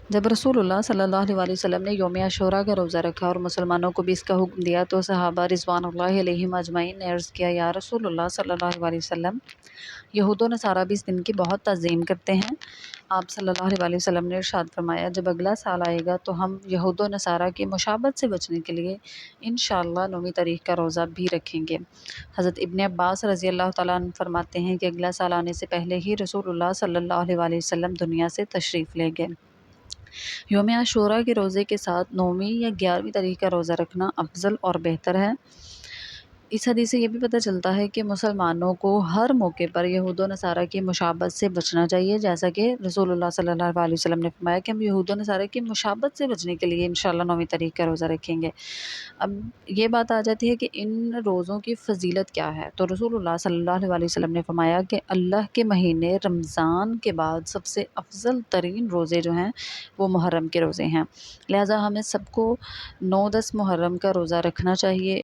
جب رسول اللہ صلی اللہ علیہ وسلم نے یوم عاشوراء کا روزہ رکھا اور مسلمانوں کو بھی اس کا حکم دیا تو صحابہ رضوان اللہ علیہم اجمعین نے عرض کیا، یا رسول اللہ صلی اللہ علیہ وسلم، یہود و نصارہ بھی اس دن کی بہت تعظیم کرتے ہیں۔ آپ صلی اللہ علیہ وسلم نے ارشاد فرمایا، جب اگلا سال آئے گا تو ہم یہود و نصارہ کی مشابہت سے بچنے کے لیے انشاءاللہ 9 تاریخ کا روزہ بھی رکھیں گے۔ حضرت ابن عباس رضی اللہ تعالیٰ عنہ فرماتے ہیں کہ اگلا سال آنے سے پہلے ہی رسول اللہ صلی اللہ علیہ وسلم دنیا سے تشریف لے گئے۔ یوم عاشوراء کے روزے کے ساتھ 9ویں یا 11ویں تاریخ کا روزہ رکھنا افضل اور بہتر ہے۔ اس حدیث سے یہ بھی پتہ چلتا ہے کہ مسلمانوں کو ہر موقع پر یہود و نصارہ کی مشابہت سے بچنا چاہیے، جیسا کہ رسول اللہ صلی اللہ علیہ وسلم نے فرمایا کہ ہم یہود و نصارہ کی مشابہت سے بچنے کے لیے انشاءاللہ 9ویں تاریخ کا روزہ رکھیں گے۔ اب یہ بات آ جاتی ہے کہ ان روزوں کی فضیلت کیا ہے، تو رسول اللہ صلی اللہ علیہ وسلم نے فرمایا کہ اللہ کے مہینے رمضان کے بعد سب سے افضل ترین روزے جو ہیں وہ محرم کے روزے ہیں، لہٰذا ہمیں سب کو 9-10 محرم کا روزہ رکھنا چاہیے۔